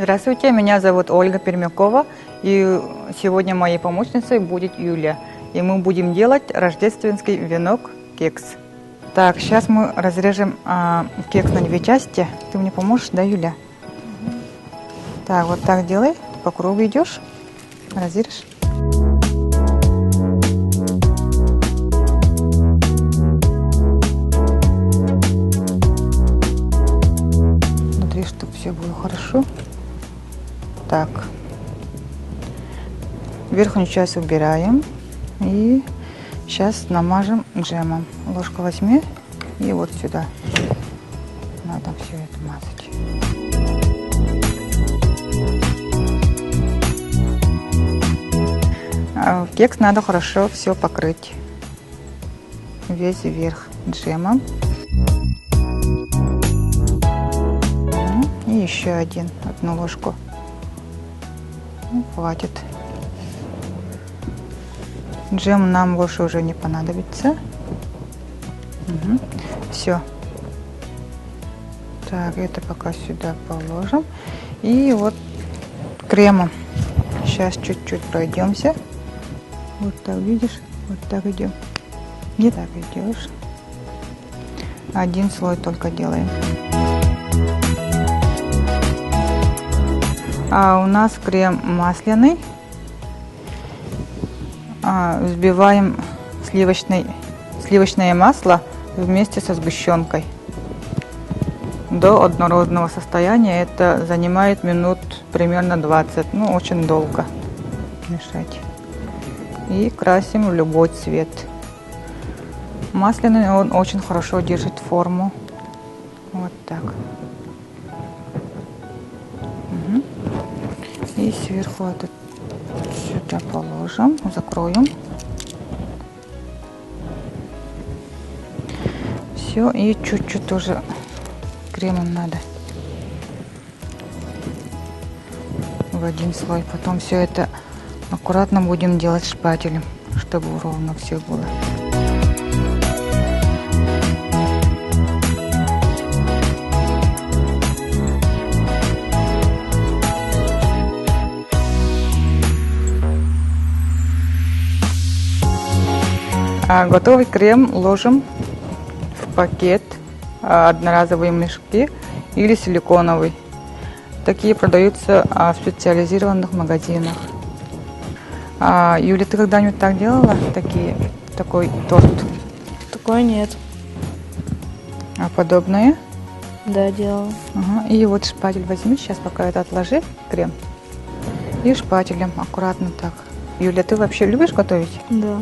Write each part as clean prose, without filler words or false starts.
Здравствуйте, меня зовут Ольга Пермякова, и сегодня моей помощницей будет Юля. И мы будем делать рождественский венок кекс. Так, сейчас мы разрежем кекс на 2 части. Ты мне поможешь, да, Юля? Так, вот так делай, по кругу идешь, разрежешь. Смотри, чтобы все было хорошо. Так, верхнюю часть убираем и сейчас намажем джемом. Ложку возьми и вот сюда надо все это мазать. Кекс надо хорошо все покрыть, весь верх джемом. И еще одну ложку. Ну, хватит. Джем нам больше уже не понадобится. Все. Так, это пока сюда положим. И вот кремом. Сейчас чуть-чуть пройдемся. Вот так, видишь? Вот так идем. Не так идешь. Один слой только делаем. А у нас крем масляный. Взбиваем сливочное масло вместе со сгущенкой до однородного состояния. Это занимает минут примерно 20. Ну, очень долго мешать. И красим в любой цвет. Масляный он очень хорошо держит форму. Вот так. И сверху это сюда положим, закроем. Все, и чуть-чуть тоже кремом надо в один слой. Потом все это аккуратно будем делать шпателем, чтобы ровно все было. Готовый крем ложим в пакет, одноразовые мешки или силиконовый. Такие продаются в специализированных магазинах. Юля, ты когда-нибудь так делала? Такой торт? Такой нет. А подобное? Да, делала. И вот шпатель возьми, сейчас пока это отложи, крем. И шпателем аккуратно так. Юля, ты вообще любишь готовить? Да.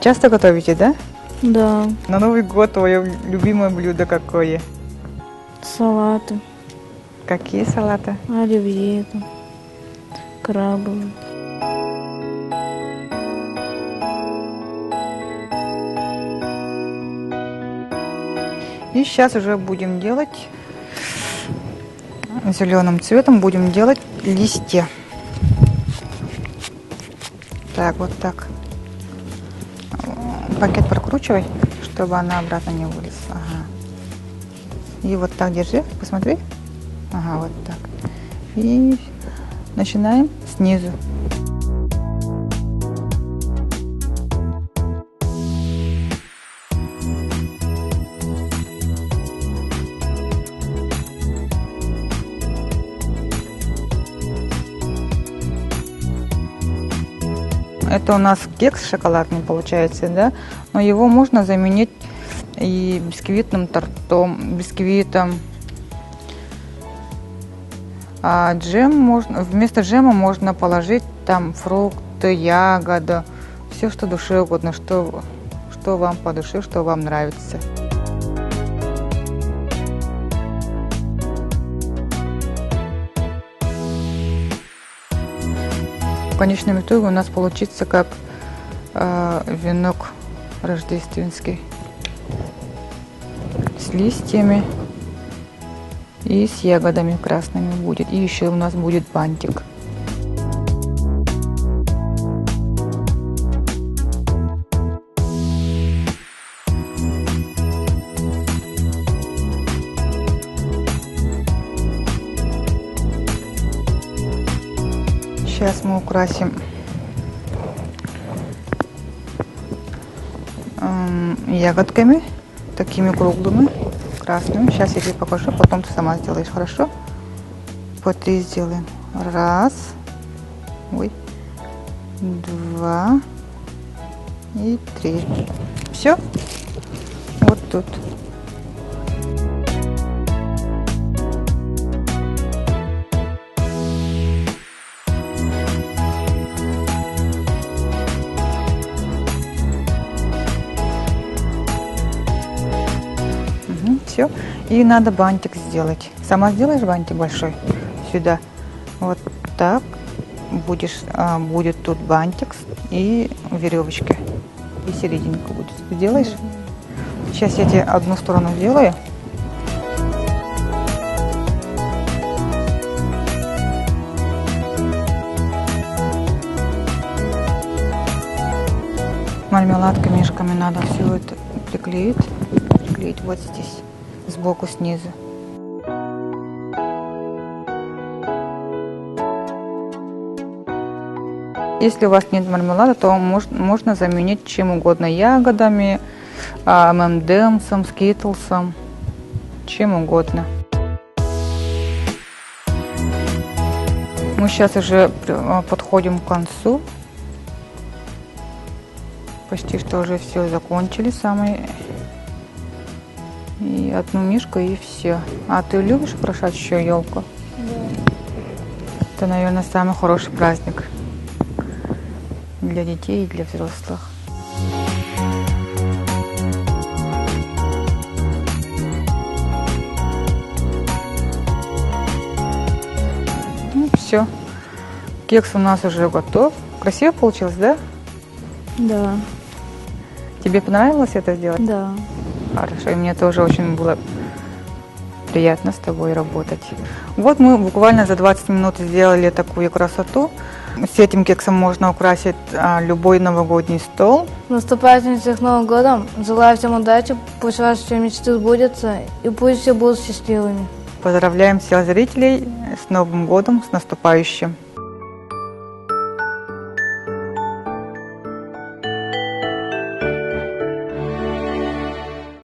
Часто готовите, да? Да. На Новый год твое любимое блюдо какое? Салаты. Какие салаты? Оливье, крабовые. И сейчас уже будем делать зеленым цветом, будем делать листья. Так, вот так. Пакет прокручивай, чтобы она обратно не вылезла. И вот так держи, посмотри. Вот так. И начинаем снизу. Это у нас кекс шоколадный получается, да? Но его можно заменить и бисквитным тортом, бисквитом. А джем можно, вместо джема можно положить там фрукты, ягоды, все, что душе угодно, что вам по душе, что вам нравится. В конечном итоге у нас получится как венок рождественский с листьями и с ягодами красными будет. И еще у нас будет бантик. Сейчас мы украсим ягодками, такими круглыми, красными. Сейчас я тебе покажу, потом ты сама сделаешь, хорошо? По 3 сделаем. Раз, ой, 2 и 3. Все? Вот тут. Все. И надо бантик сделать. Сама сделаешь бантик большой? Сюда. Вот так. Будет тут бантик и веревочки. И серединка будет. Сделаешь? Сейчас я тебе одну сторону сделаю. Мармеладкой, мишками надо все это приклеить вот здесь, сбоку, снизу. Если у вас нет мармелада, то можно заменить чем угодно: ягодами, ММДМсом, скитлсом, чем угодно. Мы сейчас уже подходим к концу. Почти что уже все закончили, и одну мишку, и все. А ты любишь украшать еще елку? Да. Это, наверное, самый хороший праздник для детей и для взрослых. Ну, все. Кекс у нас уже готов. Красиво получилось, да? Да. Тебе понравилось это сделать? Да. Хорошо, и мне тоже очень было приятно с тобой работать. Вот мы буквально за 20 минут сделали такую красоту. С этим кексом можно украсить любой новогодний стол. С наступающим всех Новым годом! Желаю всем удачи, пусть ваши все мечты сбудутся и пусть все будут счастливыми. Поздравляем всех зрителей с Новым годом, с наступающим!